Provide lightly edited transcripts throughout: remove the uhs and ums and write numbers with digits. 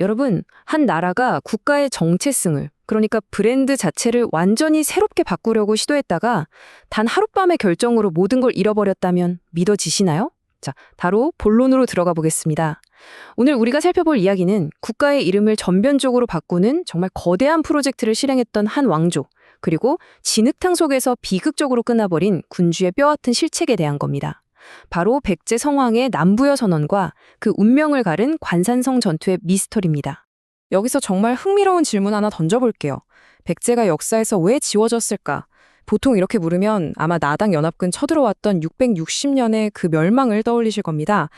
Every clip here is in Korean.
여러분, 한 나라가 국가의 정체성을, 그러니까 브랜드 자체를 완전히 새롭게 바꾸려고 시도했다가 단 하룻밤의 결정으로 모든 걸 잃어버렸다면 믿어지시나요? 자, 바로 본론으로 들어가 보겠습니다. 오늘 우리가 살펴볼 이야기는 국가의 이름을 전면적으로 바꾸는 정말 거대한 프로젝트를 실행했던 한 왕조, 그리고 진흙탕 속에서 비극적으로 끝나버린 군주의 뼈아픈 실책에 대한 겁니다. 바로 백제 성왕의 남부여 선언과 그 운명을 가른 관산성 전투의 미스터리입니다. 여기서 정말 흥미로운 질문 하나 던져볼게요. 백제가 역사에서 왜 지워졌을까? 보통 이렇게 물으면 아마 나당 연합군 쳐들어왔던 660년의 그 멸망을 떠올리실 겁니다.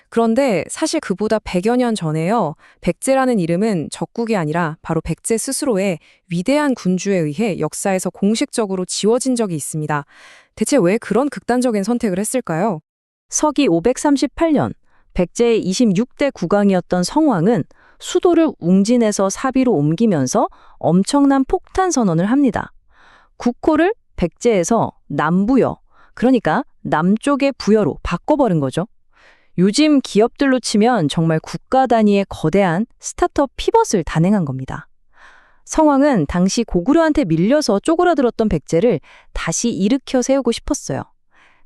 그런데 사실 그보다 100여 년 전에요. 백제라는 이름은 적국이 아니라 바로 백제 스스로의 위대한 군주에 의해 역사에서 공식적으로 지워진 적이 있습니다. 대체 왜 그런 극단적인 선택을 했을까요? 서기 538년 백제의 26대 국왕이었던 성왕은 수도를 웅진에서 사비로 옮기면서 엄청난 폭탄 선언을 합니다. 국호를 백제에서 남부여, 그러니까 남쪽의 부여로 바꿔버린 거죠. 요즘 기업들로 치면 정말 국가 단위의 거대한 스타트업 피벗을 단행한 겁니다. 성왕은 당시 고구려한테 밀려서 쪼그라들었던 백제를 다시 일으켜 세우고 싶었어요.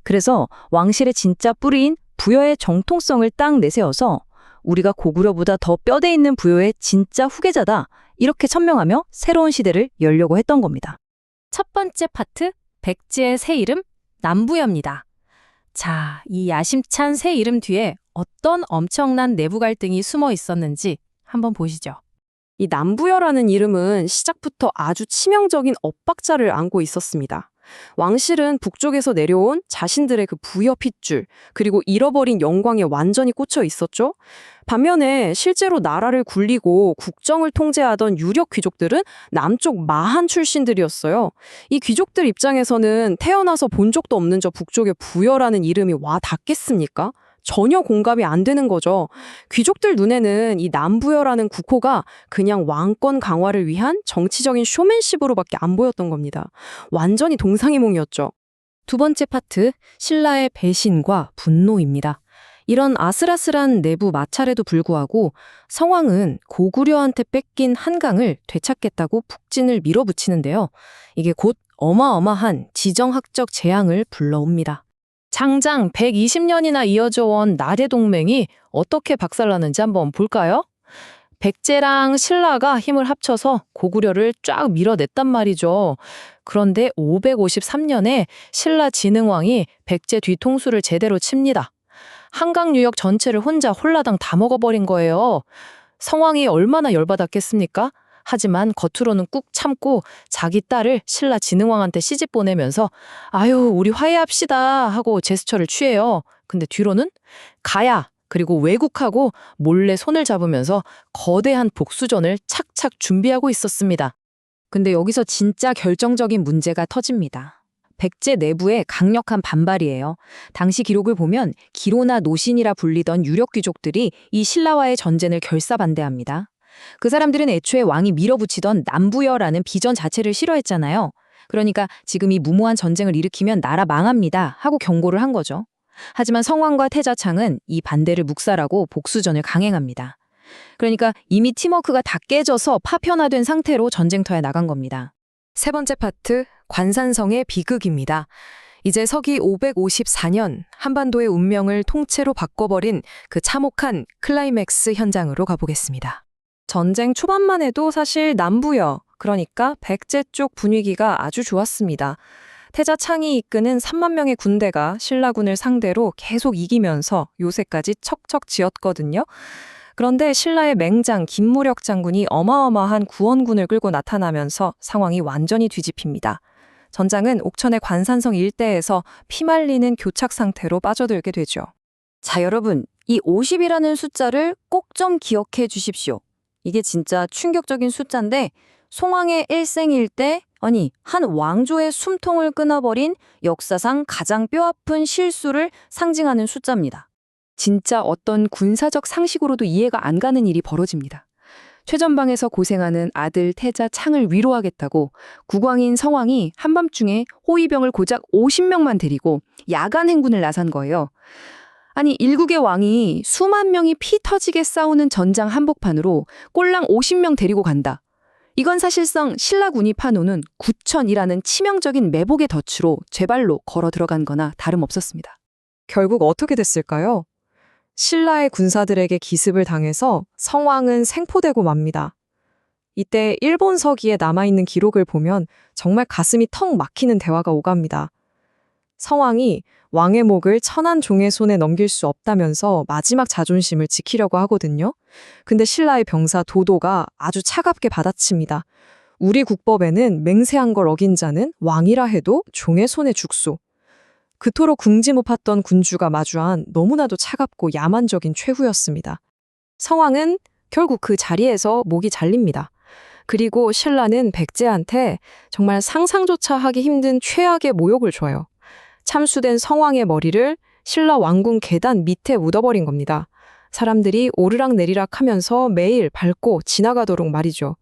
그래서 왕실의 진짜 뿌리인 부여의 정통성을 딱 내세워서 우리가 고구려보다 더 뼈대 있는 부여의 진짜 후계자다, 이렇게 천명하며 새로운 시대를 열려고 했던 겁니다. 첫 번째 파트, 백제의 새 이름, 남부여입니다. 자, 이 야심찬 새 이름 뒤에 어떤 엄청난 내부 갈등이 숨어 있었는지 한번 보시죠. 이 남부여라는 이름은 시작부터 아주 치명적인 엇박자를 안고 있었습니다. 왕실은 북쪽에서 내려온 자신들의 그 부여 핏줄, 그리고 잃어버린 영광에 완전히 꽂혀 있었죠. 반면에 실제로 나라를 굴리고 국정을 통제하던 유력 귀족들은 남쪽 마한 출신들이었어요. 이 귀족들 입장에서는 태어나서 본 적도 없는 저 북쪽의 부여라는 이름이 와 닿겠습니까? 전혀 공감이 안 되는 거죠. 귀족들 눈에는 이 남부여라는 국호가 그냥 왕권 강화를 위한 정치적인 쇼맨십으로밖에 안 보였던 겁니다. 완전히 동상이몽이었죠. 두 번째 파트, 신라의 배신과 분노입니다. 이런 아슬아슬한 내부 마찰에도 불구하고 성왕은 고구려한테 뺏긴 한강을 되찾겠다고 북진을 밀어붙이는데요. 이게 곧 어마어마한 지정학적 재앙을 불러옵니다. 장장 120년이나 이어져 온 나대 동맹이 어떻게 박살나는지 한번 볼까요? 백제랑 신라가 힘을 합쳐서 고구려를 쫙 밀어냈단 말이죠. 그런데 553년에 신라 진흥왕이 백제 뒤통수를 제대로 칩니다. 한강 유역 전체를 혼자 홀라당 다 먹어버린 거예요. 성왕이 얼마나 열받았겠습니까? 하지만 겉으로는 꾹 참고 자기 딸을 신라 진흥왕한테 시집 보내면서 아유, 우리 화해합시다 하고 제스처를 취해요. 근데 뒤로는 가야, 그리고 왜국하고 몰래 손을 잡으면서 거대한 복수전을 착착 준비하고 있었습니다. 근데 여기서 진짜 결정적인 문제가 터집니다. 백제 내부의 강력한 반발이에요. 당시 기록을 보면 기로나 노신이라 불리던 유력 귀족들이 이 신라와의 전쟁을 결사반대합니다. 그 사람들은 애초에 왕이 밀어붙이던 남부여라는 비전 자체를 싫어했잖아요. 그러니까 지금 이 무모한 전쟁을 일으키면 나라 망합니다 하고 경고를 한 거죠. 하지만 성왕과 태자창은 이 반대를 묵살하고 복수전을 강행합니다. 그러니까 이미 팀워크가 다 깨져서 파편화된 상태로 전쟁터에 나간 겁니다. 세 번째 파트, 관산성의 비극입니다. 이제 서기 554년 한반도의 운명을 통째로 바꿔버린 그 참혹한 클라이맥스 현장으로 가보겠습니다. 전쟁 초반만 해도 사실 남부여, 그러니까 백제 쪽 분위기가 아주 좋았습니다. 태자창이 이끄는 3만 명의 군대가 신라군을 상대로 계속 이기면서 요새까지 척척 지었거든요. 그런데 신라의 맹장 김무력 장군이 어마어마한 구원군을 끌고 나타나면서 상황이 완전히 뒤집힙니다. 전장은 옥천의 관산성 일대에서 피말리는 교착 상태로 빠져들게 되죠. 자, 여러분, 이 50이라는 숫자를 꼭 좀 기억해 주십시오. 이게 진짜 충격적인 숫자인데 송왕의 일생일대, 아니 한 왕조의 숨통을 끊어버린 역사상 가장 뼈아픈 실수를 상징하는 숫자입니다. 진짜 어떤 군사적 상식으로도 이해가 안 가는 일이 벌어집니다. 최전방에서 고생하는 아들 태자 창을 위로하겠다고 국왕인 성왕이 한밤중에 호위병을 고작 50명만 데리고 야간 행군을 나선 거예요. 아니, 일국의 왕이 수만 명이 피 터지게 싸우는 전장 한복판으로 꼴랑 50명 데리고 간다. 이건 사실상 신라군이 파놓는 구천이라는 치명적인 매복의 덫으로 죄발로 걸어 들어간 거나 다름없었습니다. 결국 어떻게 됐을까요? 신라의 군사들에게 기습을 당해서 성왕은 생포되고 맙니다. 이때 일본 서기에 남아있는 기록을 보면 정말 가슴이 턱 막히는 대화가 오갑니다. 성왕이 왕의 목을 천한 종의 손에 넘길 수 없다면서 마지막 자존심을 지키려고 하거든요. 근데 신라의 병사 도도가 아주 차갑게 받아칩니다. 우리 국법에는 맹세한 걸 어긴 자는 왕이라 해도 종의 손에 죽소. 그토록 궁지못했던 군주가 마주한 너무나도 차갑고 야만적인 최후였습니다. 성왕은 결국 그 자리에서 목이 잘립니다. 그리고 신라는 백제한테 정말 상상조차 하기 힘든 최악의 모욕을 줘요. 참수된 성왕의 머리를 신라 왕궁 계단 밑에 묻어버린 겁니다. 사람들이 오르락내리락 하면서 매일 밟고 지나가도록 말이죠.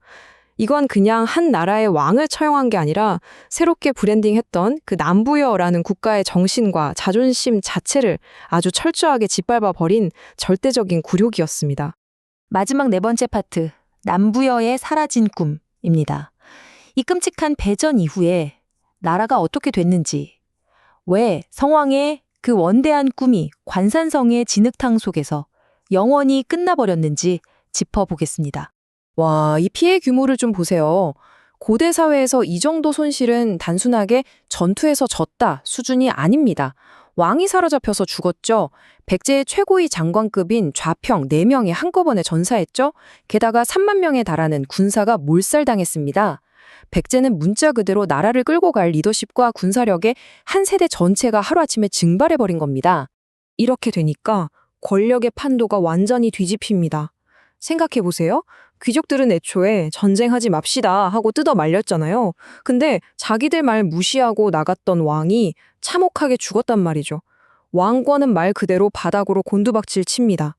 이건 그냥 한 나라의 왕을 처형한 게 아니라 새롭게 브랜딩했던 그 남부여라는 국가의 정신과 자존심 자체를 아주 철저하게 짓밟아 버린 절대적인 굴욕이었습니다. 마지막 네 번째 파트, 남부여의 사라진 꿈입니다. 이 끔찍한 배전 이후에 나라가 어떻게 됐는지, 왜 성왕의 그 원대한 꿈이 관산성의 진흙탕 속에서 영원히 끝나버렸는지 짚어보겠습니다. 와, 이 피해 규모를 좀 보세요. 고대 사회에서 이 정도 손실은 단순하게 전투에서 졌다 수준이 아닙니다. 왕이 사로잡혀서 죽었죠. 백제의 최고위 장관급인 좌평 4명이 한꺼번에 전사했죠. 게다가 3만 명에 달하는 군사가 몰살당했습니다. 백제는 문자 그대로 나라를 끌고 갈 리더십과 군사력의 한 세대 전체가 하루아침에 증발해버린 겁니다. 이렇게 되니까 권력의 판도가 완전히 뒤집힙니다. 생각해보세요. 귀족들은 애초에 전쟁하지 맙시다 하고 뜯어 말렸잖아요. 근데 자기들 말 무시하고 나갔던 왕이 참혹하게 죽었단 말이죠. 왕권은 말 그대로 바닥으로 곤두박질 칩니다.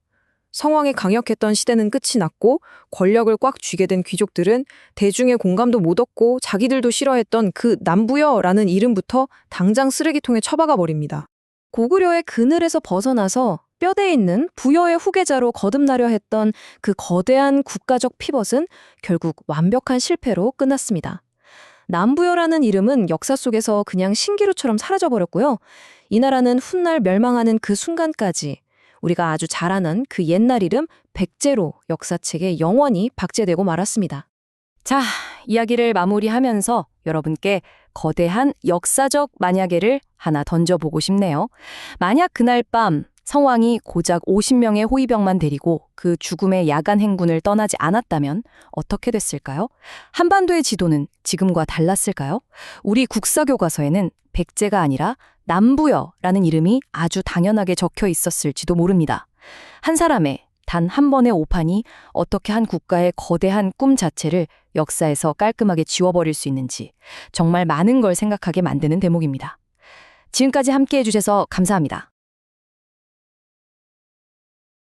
성왕이 강력했던 시대는 끝이 났고 권력을 꽉 쥐게 된 귀족들은 대중의 공감도 못 얻고 자기들도 싫어했던 그 남부여라는 이름부터 당장 쓰레기통에 처박아 버립니다. 고구려의 그늘에서 벗어나서 뼈대 있는 부여의 후계자로 거듭나려 했던 그 거대한 국가적 피벗은 결국 완벽한 실패로 끝났습니다. 남부여라는 이름은 역사 속에서 그냥 신기루처럼 사라져버렸고요. 이 나라는 훗날 멸망하는 그 순간까지 우리가 아주 잘 아는 그 옛날 이름 백제로 역사책에 영원히 박제되고 말았습니다. 자, 이야기를 마무리하면서 여러분께 거대한 역사적 만약에를 하나 던져보고 싶네요. 만약 그날 밤 성왕이 고작 50명의 호위병만 데리고 그 죽음의 야간 행군을 떠나지 않았다면 어떻게 됐을까요? 한반도의 지도는 지금과 달랐을까요? 우리 국사교과서에는 백제가 아니라 남부여라는 이름이 아주 당연하게 적혀 있었을지도 모릅니다. 한 사람의 단 한 번의 오판이 어떻게 한 국가의 거대한 꿈 자체를 역사에서 깔끔하게 지워버릴 수 있는지 정말 많은 걸 생각하게 만드는 대목입니다. 지금까지 함께해 주셔서 감사합니다.